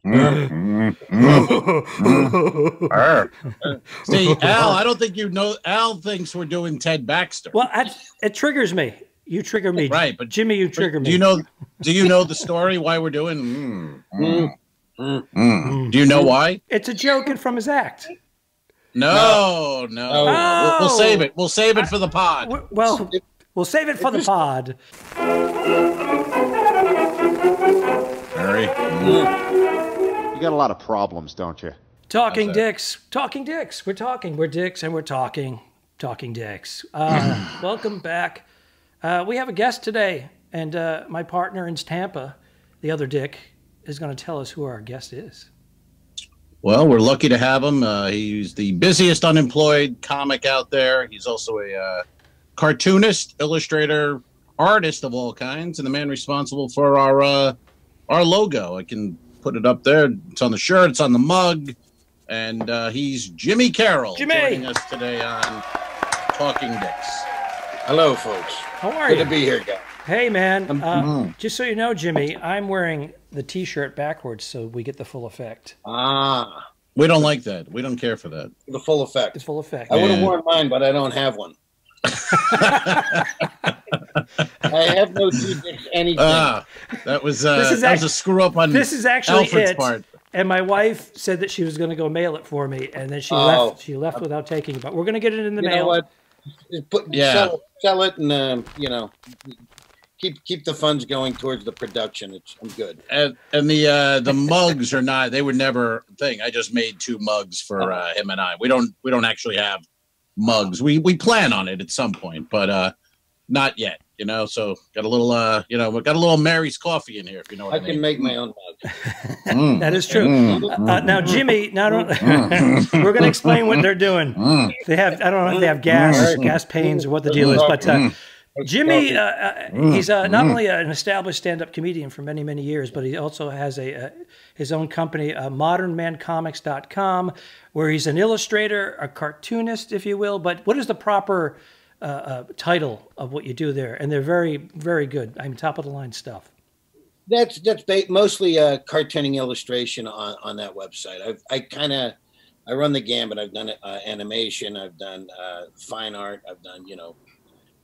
See, Al, I don't think you know. Al thinks we're doing Ted Baxter. Well, it triggers me. You trigger me, right? But Jimmy, you trigger me. Do you know the story? Why we're doing? Do you know why? It's a joke from his act. No. Oh. We'll save it. We'll save it for the pod. Well, we'll save it for the pod. Harry, you got a lot of problems, don't you? Talking dicks. Talking dicks. We're talking. We're dicks and we're talking. Talking dicks. Welcome back. We have a guest today, and my partner in Tampa, the other dick, is going to tell us who our guest is. Well, we're lucky to have him. He's the busiest unemployed comic out there. He's also a cartoonist, illustrator, artist of all kinds, and the man responsible for our logo. I can put it up there. It's on the shirt. It's on the mug. And he's Jimmy Carroll, joining us today on Talking Dicks. Hello, folks. How are you? Good to be here, guys. Hey, man. Just so you know, Jimmy, I'm wearing the T-shirt backwards so we get the full effect. We don't like that. We don't care for that. The full effect. The full effect. I would have worn mine, but I don't have one. I have no two dicks anything. That was a screw up on this is actually Alfred's it. part. And my wife said that she was going to go mail it for me, and then she left. She left without taking it. But we're going to get it in the mail. You know what? Sell it, and keep the funds going towards the production. I'm good. And the mugs are not. They were never a thing. I just made 2 mugs for him and I. We don't actually have mugs. We plan on it at some point, but not yet. So got a little we got a little Mary's coffee in here, if you know what I mean. I can make my own mug. That is true. Now, Jimmy, we're going to explain what they're doing. They have, I don't know if they have gas pains or what the deal is, but Jimmy, he's not only an established stand-up comedian for many, many years, but he also has his own company, modernmancomics.com, where he's an illustrator, a cartoonist, if you will. But what is the proper title of what you do there? And they're very, very good. I mean, top of the line stuff. That's mostly cartooning illustration on that website. I run the gambit. I've done animation. I've done fine art. I've done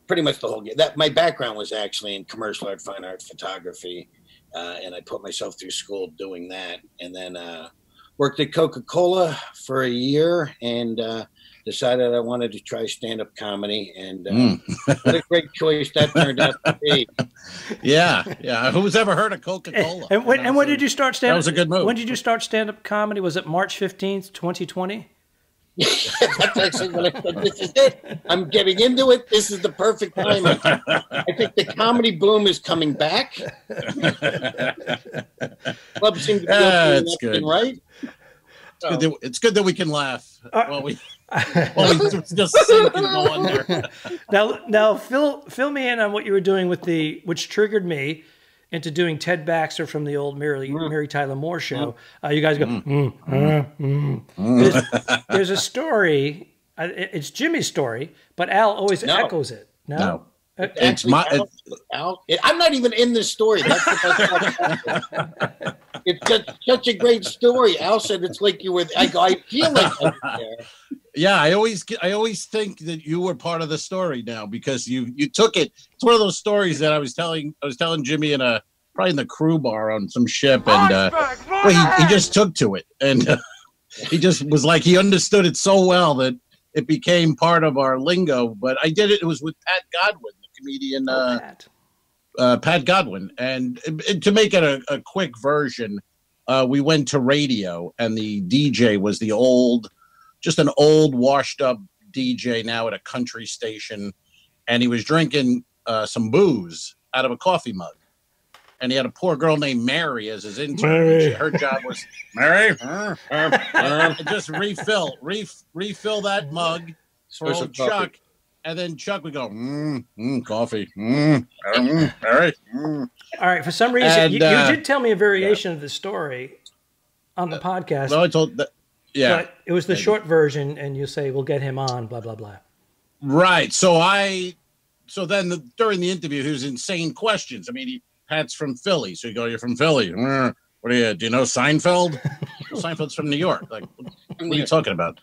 pretty much the whole game. My background was actually in commercial art, fine art, photography, and I put myself through school doing that, and then worked at Coca-Cola for a year, and decided I wanted to try stand-up comedy, and what a great choice that turned out to be. Yeah. Who's ever heard of Coca-Cola? And when did you start stand-up? That was a good move. When did you start stand-up comedy? Was it March 15th, 2020? That's actually what I said. This is it. I'm getting into it. This is the perfect time. I think the comedy boom is coming back. Clubs seem to be it's good, right? It's good that we can laugh while we just sink and go under. Now, fill me in on what you were doing with which triggered me into doing Ted Baxter from the old Mary Tyler Moore show. You guys go. There's a story. It's Jimmy's story, but Al always echoes it. No. It's Al. I'm not even in this story. That's the best. It's such a great story. Al said it's like you were. I feel like I was there. Yeah, I always think that you were part of the story now because you took it. It's one of those stories that I was telling Jimmy probably in the crew bar on some ship, and he just took to it, and he just was like he understood it so well that it became part of our lingo. But I did it. It was with Pat Godwin, the comedian. Pat Godwin, and to make it a quick version, we went to radio, and the DJ was just an old washed up DJ now at a country station, and he was drinking some booze out of a coffee mug, and he had a poor girl named Mary as his intern. Her job was Mary, just refill that mug for old Chuck. And then Chuck would go, coffee, Mary. All right. For some reason, you did tell me a variation of the story on the podcast. Well, I told that. Yeah. But it was the short version, and you say, we'll get him on, blah, blah, blah. Right. So then during the interview, he was insane questions. I mean, Pat's from Philly. So you go, you're from Philly. What do you know Seinfeld? Seinfeld's from New York. Like, what are you talking about?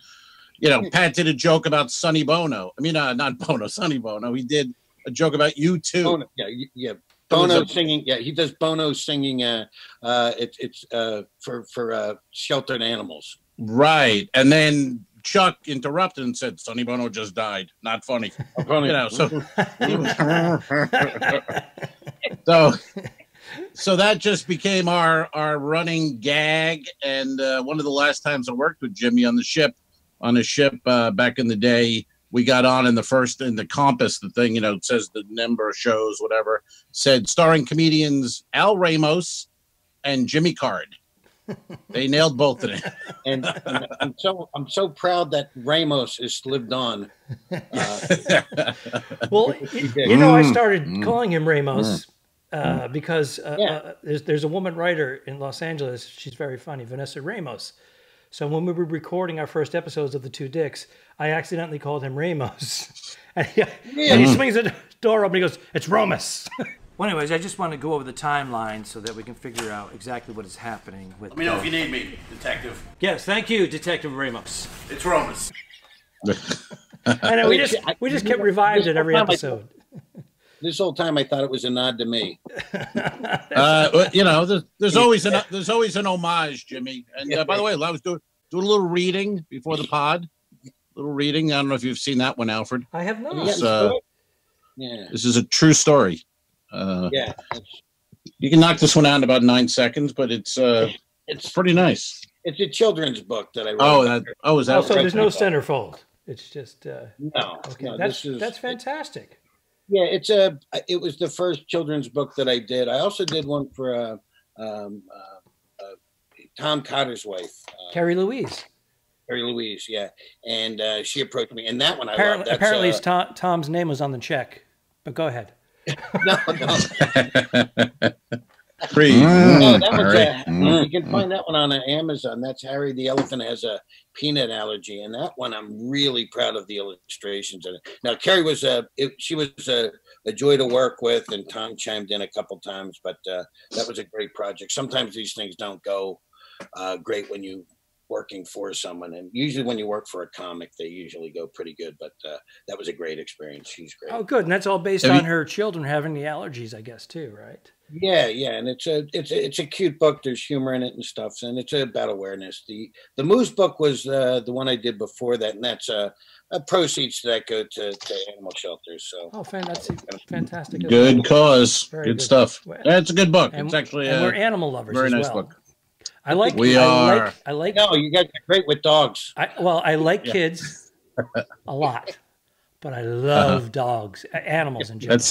You know, Pat did a joke about Sonny Bono. I mean, not Bono, Sonny Bono. He did a joke about you too. Bono, yeah. Bono singing. Yeah, he does Bono singing. It's for sheltered animals. Right, and then Chuck interrupted and said, "Sonny Bono just died. Not funny." You know, so that just became our running gag. And one of the last times I worked with Jimmy on a ship back in the day, we got on in the compass, the thing, you know, it says the number of shows, whatever, said starring comedians Al Ramos and Jimmy Carroll. They nailed both of them. And I'm so proud that Ramos has lived on. Well, you know, I started calling him Ramos because there's a woman writer in Los Angeles. She's very funny, Vanessa Ramos. So when we were recording our first episodes of The Two Dicks, I accidentally called him Ramos. And he swings the door open and he goes, "It's Romas." Well, anyways, I just want to go over the timeline so that we can figure out exactly what is happening with. Let me know if you need me, Detective. Yes, thank you, Detective Ramos. It's Romas. I know, we just kept revived it every episode. This whole time I thought it was a nod to me. You know, there's always an homage, Jimmy. And by the way, I was doing a little reading before the pod. A little reading. I don't know if you've seen that one, Alfred. I have not. This is a true story. You can knock this one out in about 9 seconds, but it's pretty nice. It's a children's book that I wrote. Is that? So there's no centerfold. It's just no. Okay, no, that's fantastic. Yeah, it was the first children's book that I did. I also did one for Tom Cotter's wife, Carrie Louise. Carrie Louise, yeah, and she approached me, and that one apparently Tom's name was on the check, but go ahead. No. You can find that one on Amazon. That's Harry the Elephant Has a Peanut Allergy, and that one I'm really proud of the illustrations in it. Now Carrie was she was a joy to work with, and Tom chimed in a couple times, but that was a great project. Sometimes these things don't go great when you working for someone, and usually when you work for a comic they usually go pretty good, but that was a great experience. She's great. Oh, good. And that's all based on her children having the allergies, I guess, too, right? Yeah, and it's a cute book. There's humor in it and stuff, and it's about awareness. The Moose book was the one I did before that, and that's proceeds that go to animal shelters. So that's fantastic. Good cause. Good stuff. That's a good book. It's actually we're animal lovers. Very nice book. I like. We are. I like. No, you guys are great with dogs. I like kids a lot, but I love dogs, animals in general. That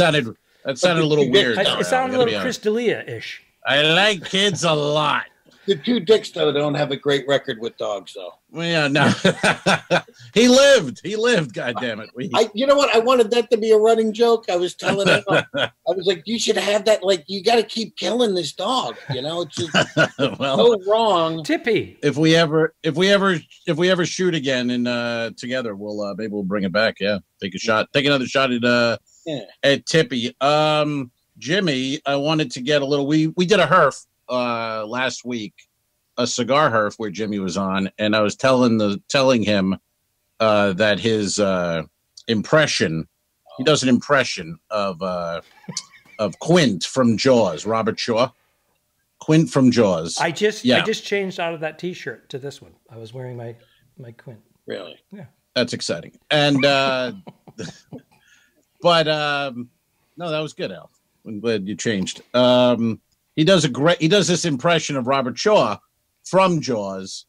sounded a little weird. It sounded a little Chris D'Elia-ish. I like kids a lot. The Two Dicks, though, don't have a great record with dogs, though. Well, yeah, no. He lived. God damn it. You know what? I wanted that to be a running joke. I was telling him, I was like, you should have that. Like, you got to keep killing this dog. You know, it's just so wrong. Tippy. If we ever shoot again and together, maybe we'll bring it back. Yeah, take another shot at Tippy. Jimmy, I wanted to get a little. We did a herf last week, a cigar herf where Jimmy was on, and I was telling him that his impression, he does an impression of Quint from Jaws, Robert Shaw. Quint from Jaws. I just changed out of that T-shirt to this one. I was wearing my Quint. Really? Yeah. That's exciting. And but no, that was good, Al. I'm glad you changed. He does this impression of Robert Shaw from Jaws,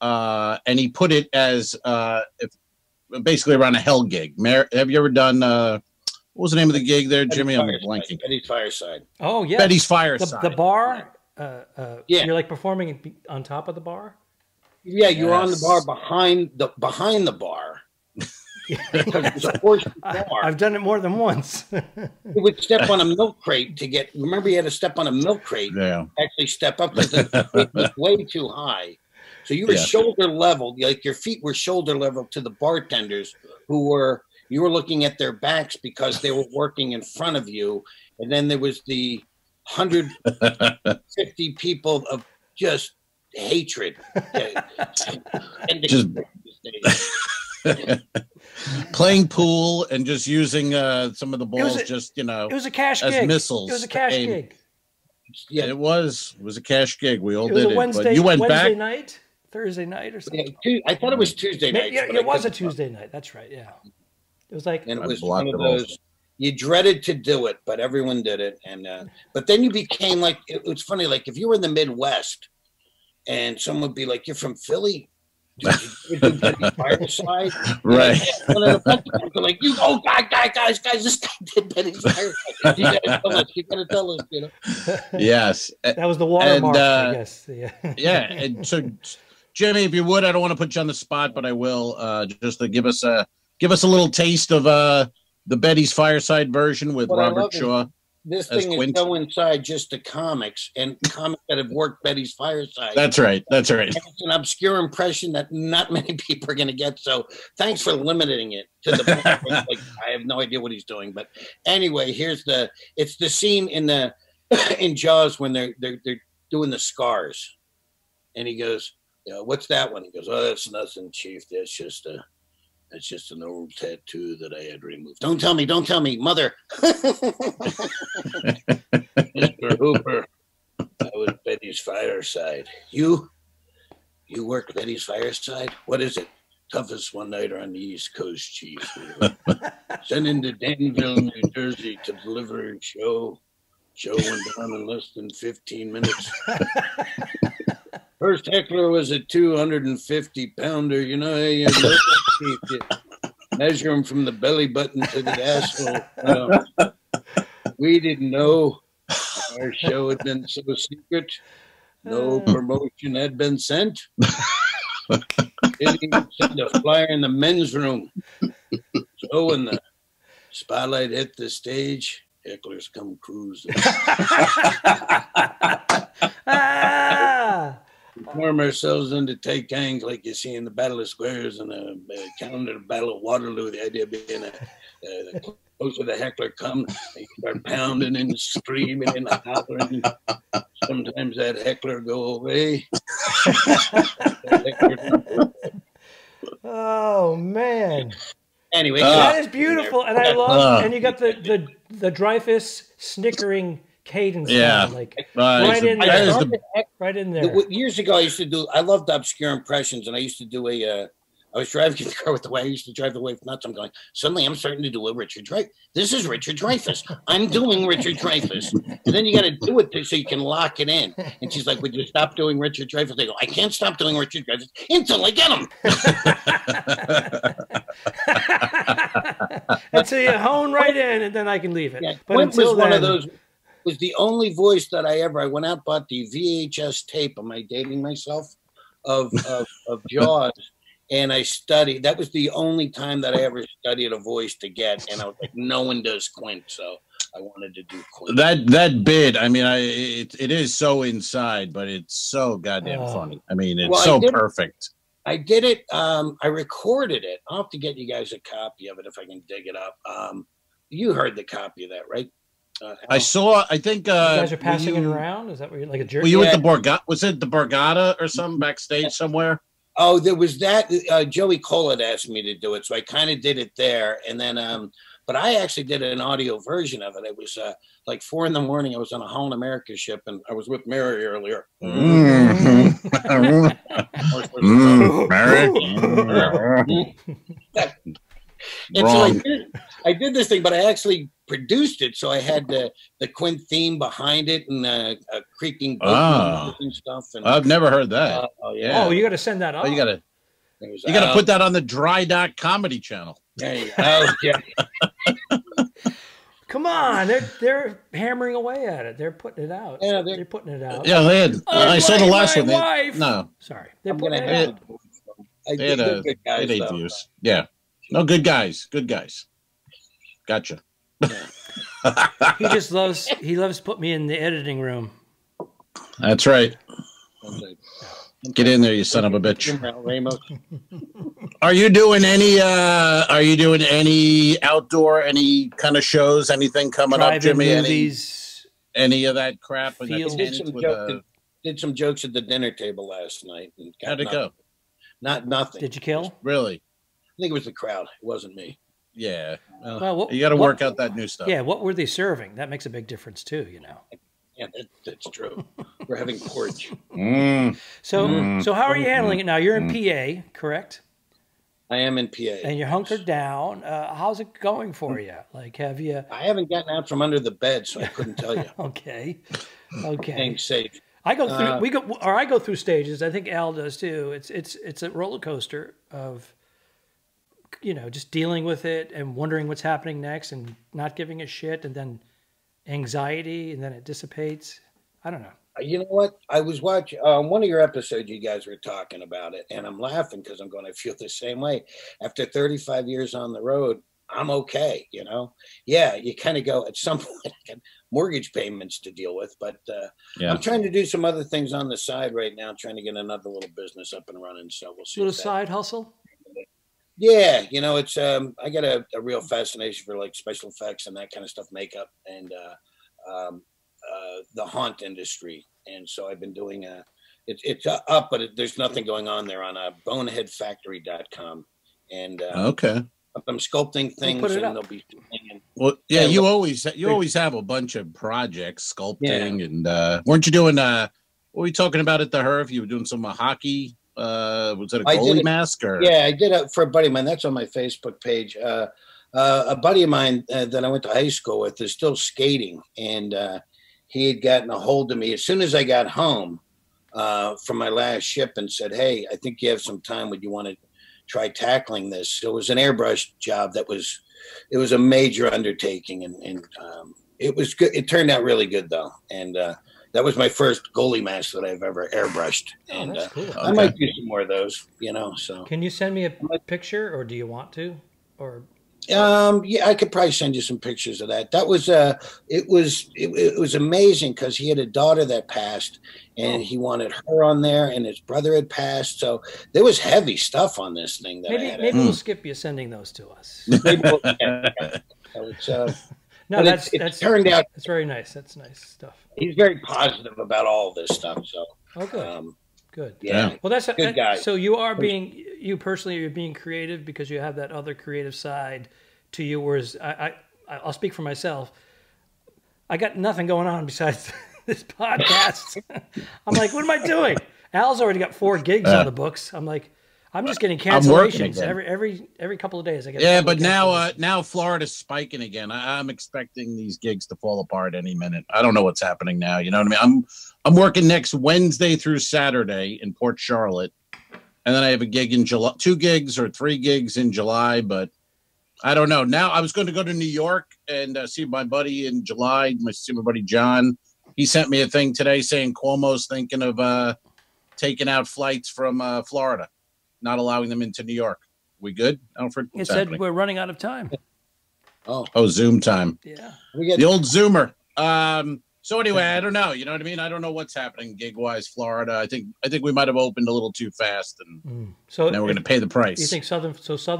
and he put it as basically around a hell gig. Have you ever done? What was the name of the gig there, Jimmy? I'm blanking. Betty's Fireside. Oh yeah, Betty's Fireside. The bar. You're like performing on top of the bar. Yeah, you're on the bar behind the bar. It's a horse bar. I've done it more than once. You would step on a milk crate to get. Remember, you had to step on a milk crate. Yeah. Actually, step up because the crate was way too high. So you were shoulder level, like your feet were shoulder level to the bartenders you were looking at their backs because they were working in front of you, and then there was the 150 people of just hatred. Just playing pool and just using some of the balls, it was a cash as gig. missiles. It was a cash gig. Yeah, it was a cash gig. We all It was did a Wednesday, but you went Wednesday back night, Thursday night, or something. Yeah, I thought it was Tuesday night. Yeah, it was a Tuesday night. That's right. Yeah, it was like, and it was one of those. You dreaded to do it, but everyone did it. And but then you became like, it was funny. Like if you were in the Midwest, and someone would be like, "You're from Philly." Did you do Betty's Fireside? Right. Like, you, oh, guys, this guy did Betty's Fireside. You gotta tell us, you know. Yes. that was the watermark, I guess. Yeah. Yeah. And so, Jimmy, if you would, I don't want to put you on the spot, but I will, just to give us a little taste of the Betty's Fireside version with Robert Shaw. This thing is so inside just the comics and comics that have worked Betty's Fireside. That's right. And it's an obscure impression that not many people are going to get. So thanks for limiting it to the point where, like, I have no idea what he's doing. But anyway, it's the scene in Jaws when they're doing the scars, and he goes, "What's that one?" He goes, "Oh, that's nothing, Chief. That's just an old tattoo that I had removed." Don't tell me, mother. Mr. Hooper, that was Betty's Fireside. You worked Betty's Fireside? What is it? Toughest one-nighter on the East Coast, Chief. Sent into Danville, New Jersey to deliver a show. Show went down in less than 15 minutes. First heckler was a 250-pounder. You know, you measure him from the belly button to the asshole. We didn't know our show had been so secret. No promotion had been sent. Didn't even send a flyer in the men's room. So when the spotlight hit the stage, hecklers come cruising. Form ourselves into tight gangs like you see in the Battle of Squares and the counter the Battle of Waterloo. The idea being the closer the heckler comes, they start pounding and screaming and hollering. Sometimes that heckler go away. Oh man! Anyway, that is beautiful, and I love. And you got the Dreyfus snickering cadence. Yeah, like right in there. Years ago, I loved obscure impressions, and I used to do I was driving the car with the way I used to drive the way with nuts. I'm going, suddenly I'm starting to do a Richard Dreyfuss. This is Richard Dreyfuss. I'm doing Richard Dreyfuss. And then you got to do it so you can lock it in. And she's like, would you stop doing Richard Dreyfuss? They go, I can't stop doing Richard Dreyfuss until I get him. Until you hone right in, and then I can leave it. Yeah, but Quint was one of those. Was the only voice that I went out, bought the VHS tape. Am I dating myself? Of Jaws. And I studied. That was the only time that I ever studied a voice to get. And I was like, no one does Quint, so I wanted to do Quint. That bit, I mean, it is so inside, but it's so goddamn funny. I mean, it's perfect. I did it. I recorded it. I'll have to get you guys a copy of it if I can dig it up. You heard the copy of that, right? I saw. I think you guys are passing it around. Is that where you're like a jerk? Were you at the Borgata? Was it the Borgata or something backstage somewhere? Oh, there was that. Joey Cole had asked me to do it, so I kind of did it there. And then, but I actually did an audio version of it. It was like 4 a.m. I was on a Holland America ship, and I was with Mary earlier. Mary. And so I did this thing, but I actually produced it, so I had the Quint theme behind it and a creaking book and stuff. And I've never heard that. You got to send that on. You got to put that on the Dry Dock Comedy Channel. There you go. Come on, they're hammering away at it. They're putting it out. Yeah, they're putting it out. Yeah, they had. I saw the last one. No, sorry, they're putting it out. They had 8 views. Yeah. No, good guys. Good guys. Gotcha. He just loves. He loves put me in the editing room. That's right. Get in there, you son of a bitch. Are you doing any? Are you doing any outdoor, any kind of shows? Anything coming up, Jimmy? Movies, any of that crap? I did some jokes at the dinner table last night. And How'd it go? Nothing. Did you kill? Really? I think it was the crowd. It wasn't me. Yeah. Well, you got to work out that new stuff. Yeah. What were they serving? That makes a big difference too, you know. Yeah, that's true. We're having porridge. So how are you handling it now? You're in PA, correct? I am in PA. And you're hunkered down. How's it going for you? Like, have you? I haven't gotten out from under the bed, so I couldn't tell you. Okay. Staying safe. I go through. I go through stages. I think Al does too. It's a roller coaster of, you know, just dealing with it and wondering what's happening next and not giving a shit, and then anxiety, and then it dissipates. I don't know. You know what? I was watching one of your episodes. You guys were talking about it, and I'm laughing because I'm going to feel the same way. After 35 years on the road, I'm okay. You know, yeah, you kind of go at some point. I got mortgage payments to deal with, but I'm trying to do some other things on the side right now. Trying to get another little business up and running. So we'll see. Little side hustle. Yeah, you know, it's I got a real fascination for like special effects and that kind of stuff, makeup, and the haunt industry. And so I've been doing it's up, but there's nothing going on there on boneheadfactory.com. And okay, I'm sculpting things, and they'll be. Well, yeah, you always have a bunch of projects sculpting, and weren't you doing what were you talking about at the Herv? You were doing some hockey. Was it a goalie mask? Or? Yeah, I did it for a buddy of mine. That's on my Facebook page. A buddy of mine that I went to high school with is still skating, and he had gotten a hold of me as soon as I got home from my last ship and said, "Hey, I think you have some time. Would you want to try tackling this?" So it was an airbrush job. It was a major undertaking, and it was good. It turned out really good though, and that was my first goalie mask that I've ever airbrushed, and cool. I might do some more of those. You know, so can you send me a picture, or do you want to, or? Yeah, I could probably send you some pictures of that. That was it was amazing because he had a daughter that passed, and he wanted her on there, and his brother had passed, so there was heavy stuff on this thing. That maybe we'll skip you sending those to us. So no, that's turned out. It's very nice. That's nice stuff. He's very positive about all this stuff. So good. Good. Yeah. Well, that's good guy. So you personally, you're being creative because you have that other creative side to you. Whereas I'll speak for myself. I got nothing going on besides this podcast. I'm like, what am I doing? Al's already got 4 gigs on the books. I'm like, I'm just getting cancellations every couple of days. I get but now Florida's spiking again. I'm expecting these gigs to fall apart any minute. I don't know what's happening now. You know what I mean? I'm working next Wednesday through Saturday in Port Charlotte, and then I have a gig in July, 2 gigs or 3 gigs in July. But I don't know. Now I was going to go to New York and see my buddy in July. See my buddy John. He sent me a thing today saying Cuomo's thinking of taking out flights from Florida. Not allowing them into New York. We good, Alfred? It said we're running out of time. Oh, Zoom time. Yeah. The old Zoomer. So anyway, I don't know. You know what I mean? I don't know what's happening gig-wise, Florida. I think we might have opened a little too fast, and so now we're going to pay the price. You think Southern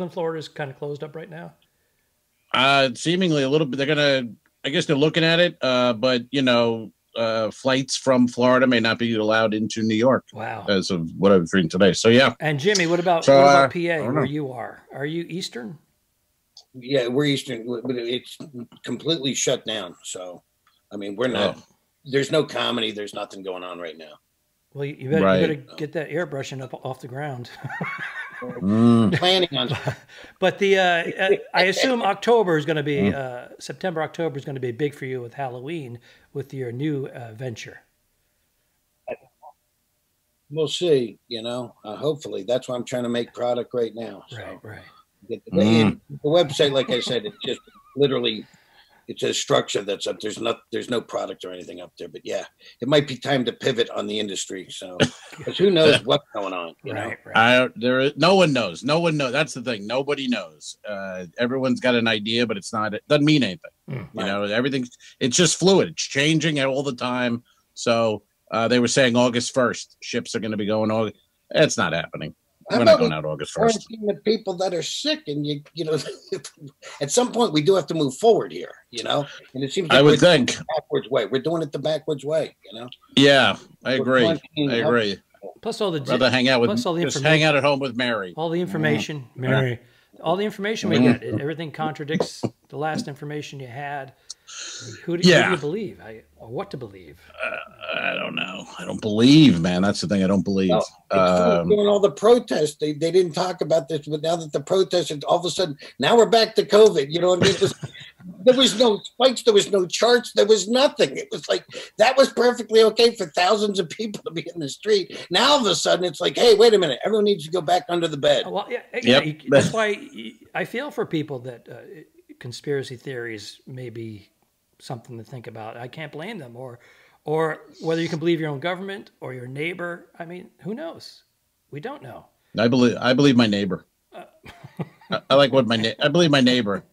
Florida is kind of closed up right now? Seemingly a little bit. I guess they're looking at it, but you know, flights from Florida may not be allowed into New York. Wow. As of what I've reading today. So yeah. And Jimmy, what about PA where you are? Are you Eastern? Yeah, we're Eastern, but it's completely shut down. So, I mean, we're not. There's no comedy. There's nothing going on right now. Well, you better get that airbrushing up off the ground. Planning on. But I assume October is going to be September. October is going to be big for you with Halloween with your new venture. We'll see. You know, hopefully that's why I'm trying to make product right now. So. Right. The website, like I said, it's just literally. It's a structure that's up. There's no product or anything up there. But yeah, it might be time to pivot on the industry. So, because who knows what's going on? You know? No one knows. No one knows. That's the thing. Nobody knows. Everyone's got an idea, but it doesn't mean anything. You know, it's just fluid. It's changing all the time. So they were saying August 1st, ships are going to be going. It's not happening. We're not going out August 1st. The people that are sick, and you know, at some point we do have to move forward here, you know. And it seems like I would think backwards way. We're doing it the backwards way, you know. Yeah, I agree. I agree. Plus all the rather hang out with plus all the just hang out at home with Mary. All the information, Mary. All the information we get, everything contradicts the last information you had. Who do you believe? Or what to believe? I don't know. I don't believe, man. That's the thing. I don't believe. During all the protests, they didn't talk about this, but now that the protests, all of a sudden, now we're back to COVID. You know what I mean? There was no spikes. There was no charts. There was nothing. It was like, that was perfectly okay for thousands of people to be in the street. Now, all of a sudden, it's like, hey, wait a minute. Everyone needs to go back under the bed. Well, yeah, that's why I feel for people that conspiracy theories may be something to think about. I can't blame them, or whether you can believe your own government or your neighbor. I mean, who knows? We don't know. I believe my neighbor. I like what I believe my neighbor.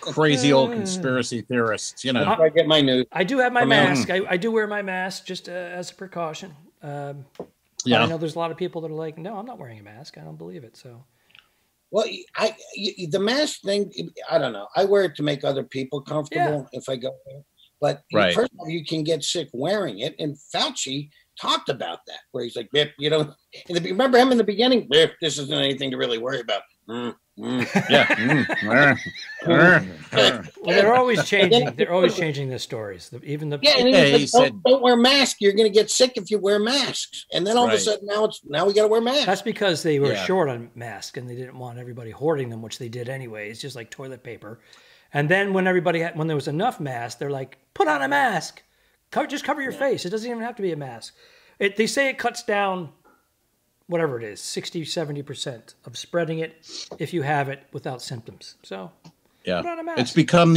Crazy old conspiracy theorists, you know. I get my news. I do have my mask. I do wear my mask just as a precaution. I know there's a lot of people that are like, no, I'm not wearing a mask. I don't believe it. So. Well, the mask thing, I don't know. I wear it to make other people comfortable if I go there. But first of all, you can get sick wearing it. And Fauci talked about that, where he's like, you know, remember him in the beginning? This isn't anything to really worry about. Well, they're always changing. They're always changing the stories. Even the he said, don't wear masks. You're going to get sick if you wear masks. And then all of a sudden, now we got to wear masks. That's because they were short on masks and they didn't want everybody hoarding them, which they did anyway. It's just like toilet paper. And then when when there was enough masks, they're like, put on a mask. Just cover your face. It doesn't even have to be a mask. They say it cuts down whatever it is, 60, 70% of spreading it if you have it without symptoms. So put on a mask. It's become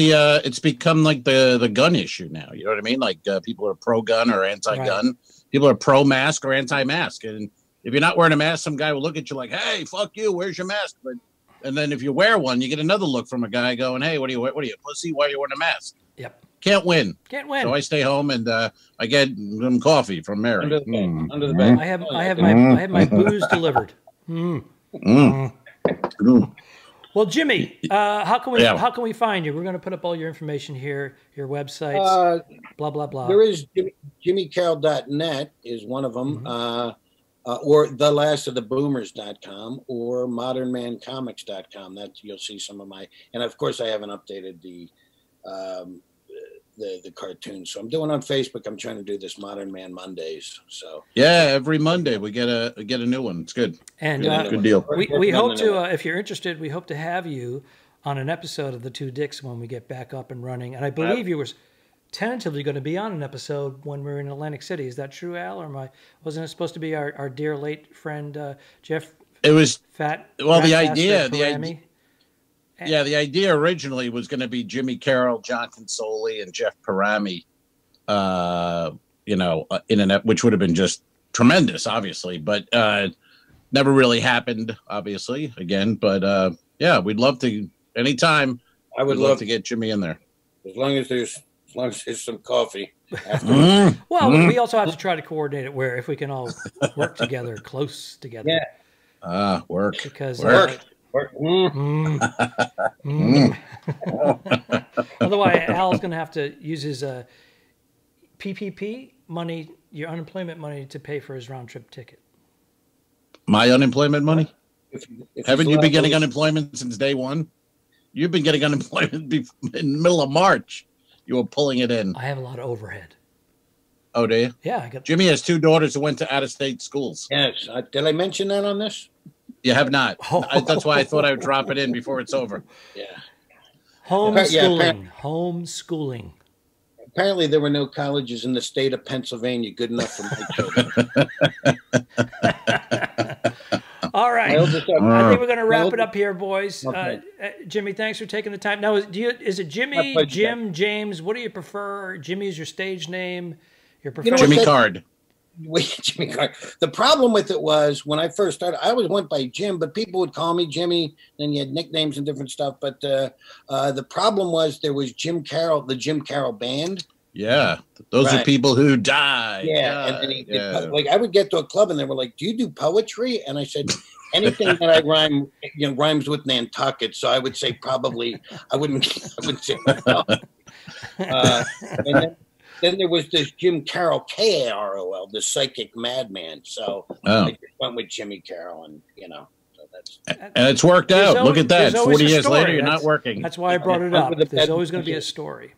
like the gun issue now. You know what I mean? Like people are pro-gun or anti-gun. Right. People are pro-mask or anti-mask. And if you're not wearing a mask, some guy will look at you like, hey, fuck you, where's your mask? And then if you wear one, you get another look from a guy going, hey, what are you, pussy? Why are you wearing a mask? Yep. Can't win. So I stay home and I get some coffee from Mary. Under the bed. I have my booze delivered. Well, Jimmy, how can we find you? We're going to put up all your information here, your websites, blah blah blah. There is jimmycarroll.net is one of them, or thelastoftheboomers.com or modernmancomics.com. That you'll see some of my, and of course I haven't updated the cartoons. So I'm doing on Facebook. I'm trying to do this Modern Man Mondays. So every Monday we get a new one. It's good. And good deal. We hope to, if you're interested, we hope to have you on an episode of the Two Dicks when we get back up and running. And I believe you were tentatively going to be on an episode when we were in Atlantic City. Is that true, Al? Or wasn't it supposed to be our dear late friend Jeff? It was Fat. Well, the idea. Yeah, the idea originally was going to be Jimmy Carroll, John Consoli, and Jeff Parami, which would have been just tremendous, obviously, but never really happened, obviously, again. But we'd love to anytime. I would love to get Jimmy in there. As long as there's some coffee. Well, we also have to try to coordinate it where if we can all work together, close together. Yeah. Work. Because work. Otherwise, Al's going to have to use his PPP money, your unemployment money, to pay for his round trip ticket. My unemployment money? Haven't you been getting unemployment since day one? You've been getting unemployment in the middle of March. You were pulling it in. I have a lot of overhead. Oh, do you? Yeah. Jimmy has 2 daughters who went to out-of-state schools. Yes. Did I mention that on this? You have not. That's why I thought I would drop it in before it's over. Yeah. Homeschooling. Apparently, there were no colleges in the state of Pennsylvania good enough for my children. All right. I think we're going to wrap it up here, boys. Okay. Jimmy, thanks for taking the time. Now, is it Jimmy, Jim, James? What do you prefer? Jimmy is your stage name. Your preferred Jimmy Card. Jimmy Carroll. The problem with it was when I first started, I always went by Jim, but people would call me Jimmy. Then you had nicknames and different stuff. But the problem was there was Jim Carroll, the Jim Carroll Band. Yeah, those are people who die. Yeah, and then like I would get to a club and they were like, "Do you do poetry?" And I said, "Anything that I rhyme, rhymes with Nantucket." So I would say probably I wouldn't say no. And then there was this Jim Carroll, Karol, the psychic madman. So I just went with Jimmy Carroll, and so that's and it's worked out. Look at that. 40 years later, you're not working. That's why I brought it up. There's always going to be a story.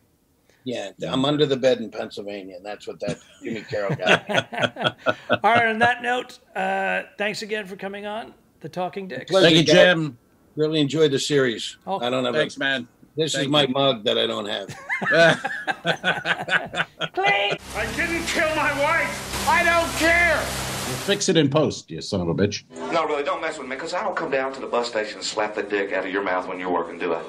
Yeah, I'm under the bed in Pennsylvania, and that's what that Jimmy Carroll got. All right, on that note, thanks again for coming on The Talking Dicks. Thank you, Jim. Really enjoyed the series. Oh, I don't have thanks, man. This is my mug that I don't have. I didn't kill my wife. I don't care. We'll fix it in post, you son of a bitch. No, really, don't mess with me, because I don't come down to the bus station and slap the dick out of your mouth when you're working, do I?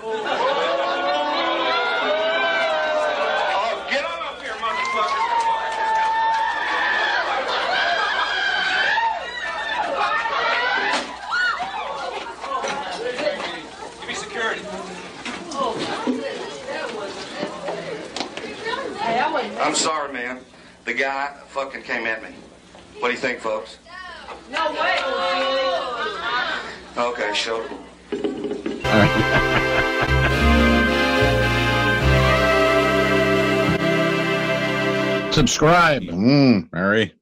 I'm sorry, man. The guy fucking came at me. What do you think, folks? No way. Okay, show. Subscribe, Mary.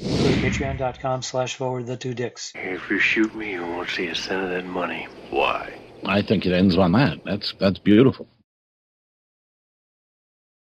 Patreon.com/forward2dicks. If you shoot me, you won't see a cent of that money. Why? I think it ends on that. That's beautiful.